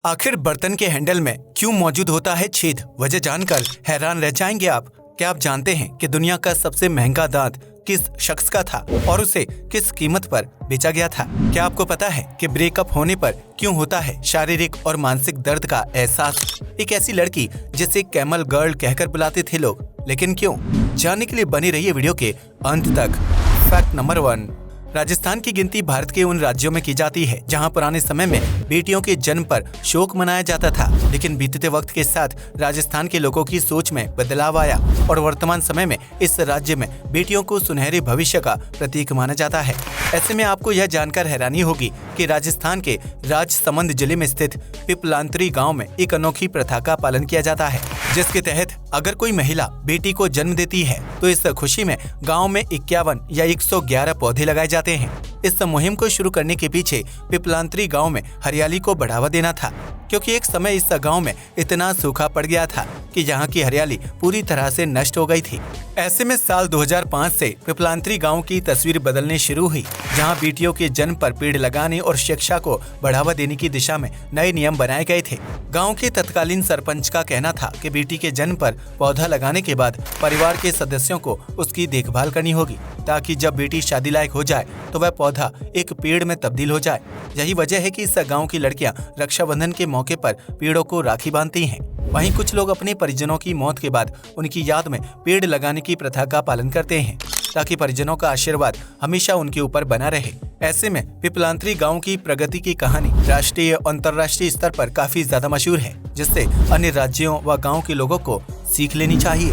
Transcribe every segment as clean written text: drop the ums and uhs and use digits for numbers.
आखिर बर्तन के हैंडल में क्यों मौजूद होता है छेद? वजह जानकर हैरान रह जाएंगे आप। क्या आप जानते हैं कि दुनिया का सबसे महंगा दांत किस शख्स का था और उसे किस कीमत पर बेचा गया था? क्या आपको पता है कि ब्रेकअप होने पर क्यों होता है शारीरिक और मानसिक दर्द का एहसास? एक ऐसी लड़की जिसे कैमल गर्ल कहकर बुलाते थे लोग, लेकिन क्यों? जानने के लिए बनी रहिए वीडियो के अंत तक। फैक्ट नंबर 1, राजस्थान की गिनती भारत के उन राज्यों में की जाती है जहां पुराने समय में बेटियों के जन्म पर शोक मनाया जाता था, लेकिन बीतते वक्त के साथ राजस्थान के लोगों की सोच में बदलाव आया और वर्तमान समय में इस राज्य में बेटियों को सुनहरे भविष्य का प्रतीक माना जाता है। ऐसे में आपको यह जानकर हैरानी होगी कि राजस्थान के राजसमंद जिले में स्थित पिपलांतरी गाँव में एक अनोखी प्रथा का पालन किया जाता है, जिसके तहत अगर कोई महिला बेटी को जन्म देती है तो इस खुशी में गांव में 51 या 111 पौधे लगाए जाते हैं। इस मुहिम को शुरू करने के पीछे पिपलांतरी गांव में हरियाली को बढ़ावा देना था, क्योंकि एक समय इस गांव में इतना सूखा पड़ गया था कि यहाँ की हरियाली पूरी तरह से नष्ट हो गई थी। ऐसे में साल 2005 से पिपलांतरी गांव की तस्वीर बदलनी शुरू हुई, जहां बेटियों के जन्म पर पेड़ लगाने और शिक्षा को बढ़ावा देने की दिशा में नए नियम बनाए गए थे। गांव के तत्कालीन सरपंच का कहना था कि बेटी के जन्म पर पौधा लगाने के बाद परिवार के सदस्यों को उसकी देखभाल करनी होगी, ताकि जब बेटी शादी लायक हो जाए तो वह पौधा एक पेड़ में तब्दील हो जाए। यही वजह है कि इस गाँव की लड़कियाँ रक्षाबंधन के मौके पर पेड़ों को राखी बांधती हैं। वहीं कुछ लोग अपने परिजनों की मौत के बाद उनकी याद में पेड़ लगाने की प्रथा का पालन करते हैं, ताकि परिजनों का आशीर्वाद हमेशा उनके ऊपर बना रहे। ऐसे में पिपलांतरी गांव की प्रगति की कहानी राष्ट्रीय और अंतर्राष्ट्रीय स्तर पर काफी ज्यादा मशहूर है, जिससे अन्य राज्यों व गाँव के लोगों को सीख लेनी चाहिए।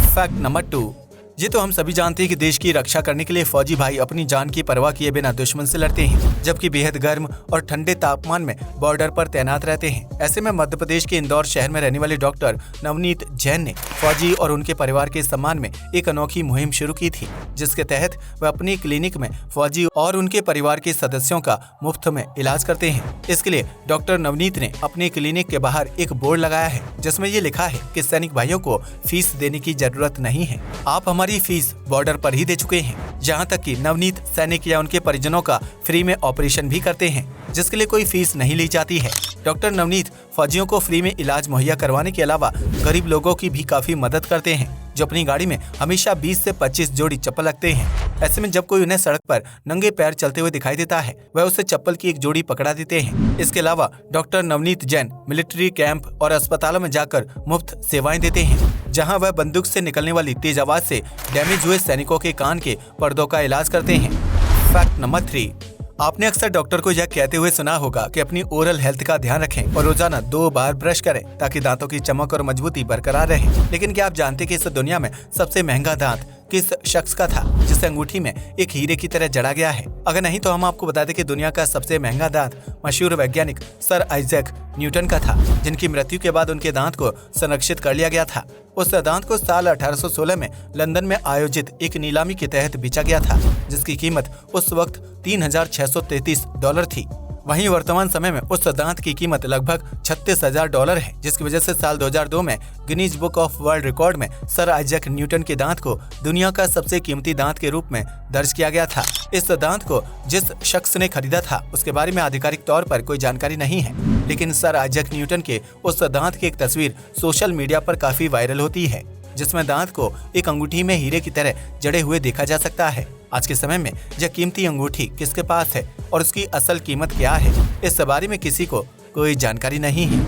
फैक्ट नंबर 2, ये तो हम सभी जानते हैं कि देश की रक्षा करने के लिए फौजी भाई अपनी जान की परवाह किए बिना दुश्मन से लड़ते हैं, जबकि बेहद गर्म और ठंडे तापमान में बॉर्डर पर तैनात रहते हैं। ऐसे में मध्य प्रदेश के इंदौर शहर में रहने वाले डॉक्टर नवनीत जैन ने फौजी और उनके परिवार के सम्मान में एक अनोखी मुहिम शुरू की थी, जिसके तहत वह अपनी क्लिनिक में फौजी और उनके परिवार के सदस्यों का मुफ्त में इलाज करते हैं। इसके लिए डॉक्टर नवनीत ने अपने क्लिनिक के बाहर एक बोर्ड लगाया है, जिसमें ये लिखा है कि सैनिक भाइयों को फीस देने की जरूरत नहीं है, आप हमारी फीस बॉर्डर पर ही दे चुके हैं। जहां तक कि नवनीत सैनिक या उनके परिजनों का फ्री में ऑपरेशन भी करते हैं, जिसके लिए कोई फीस नहीं ली जाती है। डॉक्टर नवनीत फौजियों को फ्री में इलाज मुहैया करवाने के अलावा गरीब लोगों की भी काफी मदद करते हैं, जो अपनी गाड़ी में हमेशा 20 से 25 जोड़ी चप्पल रखते हैं। ऐसे में जब कोई उन्हें सड़क पर नंगे पैर चलते हुए दिखाई देता है, वह उसे चप्पल की एक जोड़ी पकड़ा देते हैं। इसके अलावा doctor Navneet Jain military camp और अस्पतालों में जाकर मुफ्त सेवाएं देते हैं, जहां वह बंदूक से निकलने वाली तेज आवाज से डैमेज हुए सैनिकों के कान के पर्दों का इलाज करते हैं। फैक्ट नंबर 3, आपने अक्सर डॉक्टर को यह कहते हुए सुना होगा कि अपनी ओरल हेल्थ का ध्यान रखें और रोजाना 2 बार ब्रश करें, ताकि दांतों की चमक और मजबूती बरकरार रहे। लेकिन क्या आप जानते हैं कि इस दुनिया में सबसे महंगा दांत किस शख्स का था, जिसे अंगूठी में एक हीरे की तरह जड़ा गया है? अगर नहीं तो हम आपको बता दें कि दुनिया का सबसे महंगा दांत मशहूर वैज्ञानिक सर आइजैक न्यूटन का था, जिनकी मृत्यु के बाद उनके दांत को संरक्षित कर लिया गया था। उस दांत को साल 1816 में लंदन में आयोजित एक नीलामी के तहत बेचा गया था, जिसकी कीमत उस वक्त $3,633 थी। वहीं वर्तमान समय में उस दांत की कीमत लगभग $36,000 है, जिसकी वजह से साल 2002 में Guinness book of world record में सर आइजैक न्यूटन के दांत को दुनिया का सबसे कीमती दांत के रूप में दर्ज किया गया था। इस दांत को जिस शख्स ने खरीदा था उसके बारे में आधिकारिक तौर पर कोई जानकारी नहीं है, लेकिन सर आइजैक न्यूटन के उस दांत की एक तस्वीर सोशल मीडिया पर काफी वायरल होती है, जिसमें दांत को एक अंगूठी में हीरे की तरह जड़े हुए देखा जा सकता है। आज के समय में यह कीमती अंगूठी किसके पास है और उसकी असल कीमत क्या है, इस बारे में किसी को कोई जानकारी नहीं है।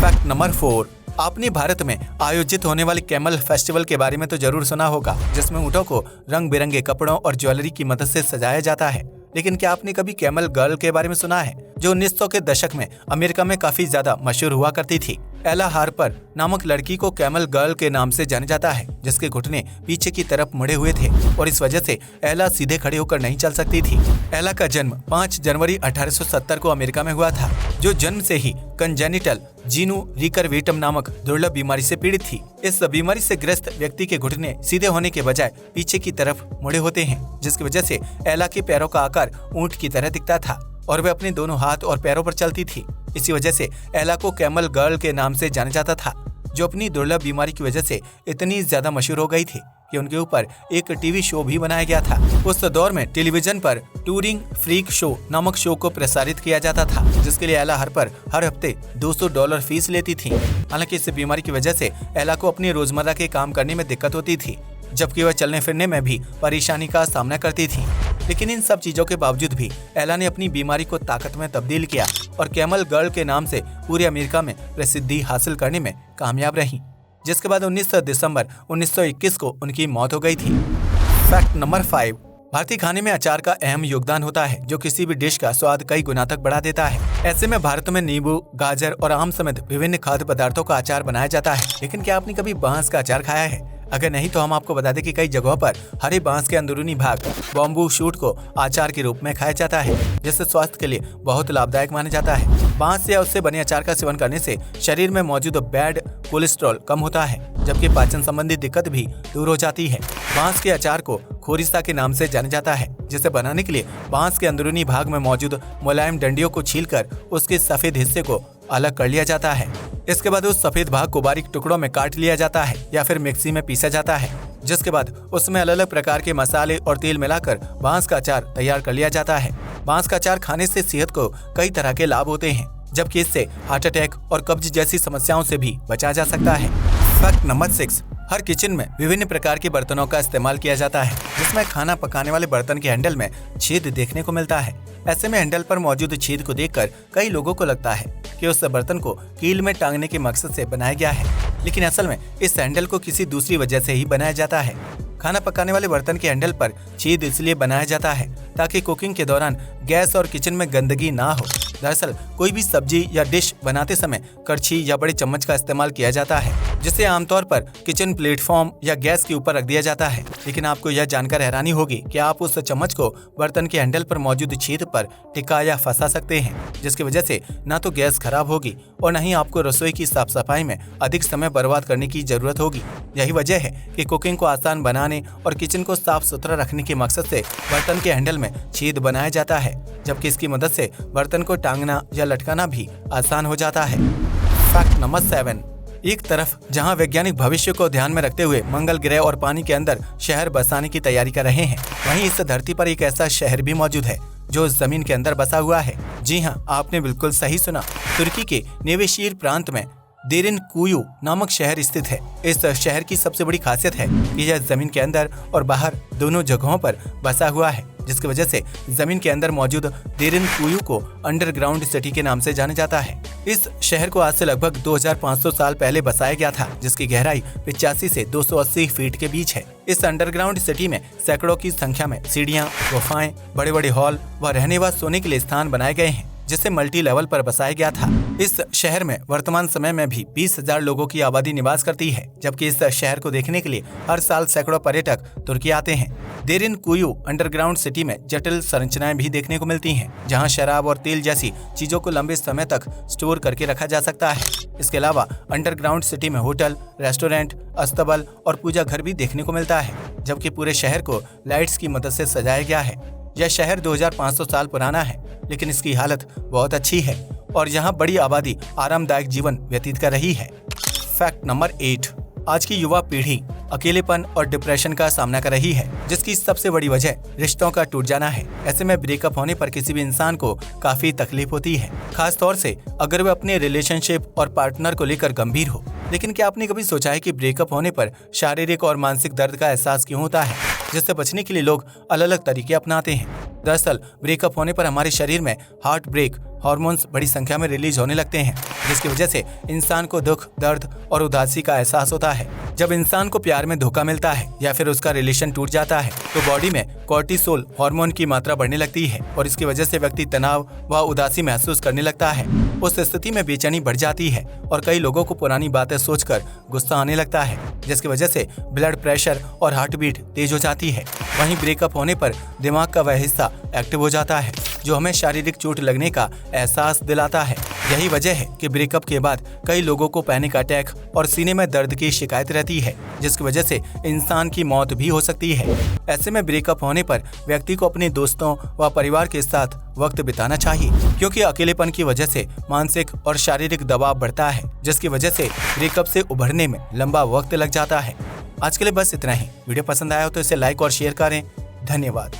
फैक्ट नंबर 4, आपने भारत में आयोजित होने वाले कैमल फेस्टिवल के बारे में तो जरूर सुना होगा, जिसमें ऊंटों को रंग बिरंगे कपड़ों और ज्वेलरी की मदद से सजाया जाता है। लेकिन क्या आपने कभी कैमल गर्ल के बारे में सुना है, जो 1900 के दशक में अमेरिका में काफी ज्यादा मशहूर हुआ करती थी? एला हार्पर नामक लड़की को कैमल गर्ल के नाम से जाना जाता है, जिसके घुटने पीछे की तरफ मुड़े हुए थे और इस वजह से एला सीधे खड़े होकर नहीं चल सकती थी। एला का जन्म 5 जनवरी 1870 को अमेरिका में हुआ था, जो जन्म से ही कंजेनिटल जीनू रिकरवेटम नामक दुर्लभ बीमारी से पीड़ित थी। इस बीमारी से ग्रस्त व्यक्ति के घुटने सीधे होने के बजाय पीछे की तरफ मुड़े होते हैं, जिसकी वजह से एला के पैरों का आकार ऊंट की तरह दिखता था और वे अपने दोनों हाथ और पैरों पर चलती थी। इसी वजह से एला को कैमल गर्ल के नाम से जाना जाता था, जो अपनी दुर्लभ बीमारी की वजह से इतनी ज्यादा मशहूर हो गई थी कि उनके ऊपर एक टीवी शो भी बनाया गया था। उस दौर में टेलीविजन पर टूरिंग फ्रीक शो नामक शो को प्रसारित किया जाता था, जिसके लिए एला हरपर हर हफ्ते $200 फीस लेती थी। हालांकि इस बीमारी की वजह से एला को अपनी रोजमर्रा के काम करने में दिक्कत होती थी, जबकि वह चलने फिरने में भी परेशानी का सामना करती थी। लेकिन इन सब चीजों के बावजूद भी एला ने अपनी बीमारी को ताकत में तब्दील किया और कैमल गर्ल के नाम से पूरे अमेरिका में प्रसिद्धि हासिल करने में कामयाब रही, जिसके बाद 19 दिसंबर 1921 को उनकी मौत हो गई थी। फैक्ट नंबर 5, भारतीय खाने में अचार का अहम योगदान होता है, जो किसी भी डिश का स्वाद कई गुना तक बढ़ा देता है। ऐसे में भारत में नींबू, गाजर और आम समेत विभिन्न खाद्य पदार्थों का अचार बनाया जाता है। लेकिन क्या आपने कभी बांस का अचार खाया है? अगर नहीं तो हम आपको बता दें कि कई जगहों पर हरे बांस के अंदरूनी भाग बॉम्बू शूट को अचार के रूप में खाया जाता है, जिससे स्वास्थ्य के लिए बहुत लाभदायक माना जाता है। बांस या उससे बने अचार का सेवन करने से शरीर में मौजूद बैड कोलेस्ट्रॉल कम होता है, जबकि पाचन संबंधी दिक्कत भी दूर हो जाती है। बांस के अचार को खोरिस्ता के नाम से जाना जाता है, जिसे बनाने के लिए बांस के अंदरूनी भाग में मौजूद मुलायम डंडियों को छीलकर उसके सफेद हिस्से को अलग कर लिया जाता है। इसके बाद उस सफेद भाग को बारीक टुकड़ों में काट लिया जाता है या फिर मिक्सी में पीसा जाता है, जिसके बाद उसमें अलग अलग प्रकार के मसाले और तेल मिलाकर बांस का अचार तैयार कर लिया जाता है। बांस का अचार खाने से सेहत को कई तरह के लाभ होते हैं, जबकि इससे हार्ट अटैक और कब्ज जैसी समस्याओं से भी बचा जा सकता है। फैक्ट नंबर 6, हर किचन में विभिन्न प्रकार के बर्तनों का इस्तेमाल किया जाता है, जिसमें खाना पकाने वाले बर्तन के हैंडल में छेद देखने को मिलता है। ऐसे में हैंडल पर मौजूद छेद को देखकर कई लोगों को लगता है कि उस बर्तन को कील में टांगने के मकसद से बनाया गया है, लेकिन असल में इस हैंडल को किसी दूसरी वजह से ही बनाया जाता है। खाना पकाने वाले बर्तन के हैंडल पर छेद इसलिए बनाया जाता है ताकि कुकिंग के दौरान गैस और किचन में गंदगी ना हो। दरअसल कोई भी सब्जी या डिश बनाते समय कड़छी या बड़े चम्मच का इस्तेमाल किया जाता है, जिसे आमतौर पर किचन प्लेटफॉर्म या गैस के ऊपर रख दिया जाता है। लेकिन आपको यह जानकर हैरानी होगी कि आप उस चम्मच को बर्तन के हैंडल पर मौजूद छेद पर टिका या फंसा सकते हैं, जिसकी वजह से न तो गैस खराब होगी और न ही आपको रसोई की साफ सफाई में अधिक समय बर्बाद करने की जरूरत होगी। यही वजह है कि कुकिंग को आसान बनाने और किचन को साफ सुथरा रखने के मकसद से बर्तन के हैंडल में छेद बनाया जाता है, जबकि इसकी मदद से बर्तन को टांगना या लटकाना भी आसान हो जाता है। फैक्ट नंबर 7, एक तरफ जहां वैज्ञानिक भविष्य को ध्यान में रखते हुए मंगल ग्रह और पानी के अंदर शहर बसाने की तैयारी कर रहे हैं, वहीं इस धरती पर एक ऐसा शहर भी मौजूद है जो जमीन के अंदर बसा हुआ है। जी हाँ, आपने बिल्कुल सही सुना। तुर्की के नेवेशीर प्रांत में देरिनकुयु नामक शहर स्थित है। इस शहर की सबसे बड़ी खासियत है कि यह जमीन के अंदर और बाहर दोनों जगहों पर बसा हुआ है, जिसकी वजह से जमीन के अंदर मौजूद देरिनकुयु को अंडरग्राउंड सिटी के नाम से जाना जाता है। इस शहर को आज से लगभग 2500 साल पहले बसाया गया था, जिसकी गहराई 85 से 280 फीट के बीच है। इस अंडरग्राउंड सिटी में सैकड़ों की संख्या में सीढ़ियां, गुफाएं, बड़े बड़े हॉल व रहने व सोने के लिए स्थान बनाए गए हैं, जिसे मल्टी लेवल पर बसाया गया था। इस शहर में वर्तमान समय में भी 20,000 लोगों की आबादी निवास करती है, जबकि इस शहर को देखने के लिए हर साल सैकड़ों पर्यटक तुर्की आते हैं। देरिनकुयु अंडरग्राउंड सिटी में जटिल संरचनाएं भी देखने को मिलती हैं, जहां शराब और तेल जैसी चीजों को लंबे समय तक स्टोर करके रखा जा सकता है। इसके अलावा अंडरग्राउंड सिटी में होटल, रेस्टोरेंट, अस्तबल और पूजा घर भी देखने को मिलता है, जबकि पूरे शहर को लाइट्स की मदद से सजाया गया है। यह शहर 2500 साल पुराना है, लेकिन इसकी हालत बहुत अच्छी है और यहाँ बड़ी आबादी आरामदायक जीवन व्यतीत कर रही है। फैक्ट नंबर 8, आज की युवा पीढ़ी अकेलेपन और डिप्रेशन का सामना कर रही है, जिसकी सबसे बड़ी वजह रिश्तों का टूट जाना है। ऐसे में ब्रेकअप होने पर किसी भी इंसान को काफी तकलीफ होती है, खास तौर से अगर वह अपने रिलेशनशिप और पार्टनर को लेकर गंभीर हो। लेकिन क्या आपने कभी सोचा है कि ब्रेकअप होने पर शारीरिक और मानसिक दर्द का एहसास क्यों होता है, जिससे बचने के लिए लोग अलग अलग तरीके अपनाते हैं। दरअसल ब्रेकअप होने पर हमारे शरीर में हार्ट ब्रेक हार्मोन्स बड़ी संख्या में रिलीज होने लगते हैं, जिसकी वजह से इंसान को दुख, दर्द और उदासी का एहसास होता है। जब इंसान को प्यार में धोखा मिलता है या फिर उसका रिलेशन टूट जाता है, तो बॉडी में कोर्टिसोल हार्मोन की मात्रा बढ़ने लगती है और इसकी वजह से व्यक्ति तनाव व उदासी महसूस करने लगता है। उस स्थिति में बेचैनी बढ़ जाती है और कई लोगों को पुरानी बातें सोचकर गुस्सा आने लगता है, जिसकी वजह से ब्लड प्रेशर और हार्ट बीट तेज हो जाती है। वहीं ब्रेकअप होने पर दिमाग का वह हिस्सा एक्टिव हो जाता है जो हमें शारीरिक चोट लगने का एहसास दिलाता है। यही वजह है कि ब्रेकअप के बाद कई लोगों को पैनिक अटैक और सीने में दर्द की शिकायत रहती है, जिसकी वजह से इंसान की मौत भी हो सकती है। ऐसे में ब्रेकअप होने पर व्यक्ति को अपने दोस्तों व परिवार के साथ वक्त बिताना चाहिए, क्योंकि अकेलेपन की वजह से मानसिक और शारीरिक दबाव बढ़ता है, जिसकी वजह से ब्रेकअप से उभरने में लंबा वक्त लग जाता है। आज के लिए बस इतना ही। वीडियो पसंद आया हो तो इसे लाइक और शेयर करें। धन्यवाद।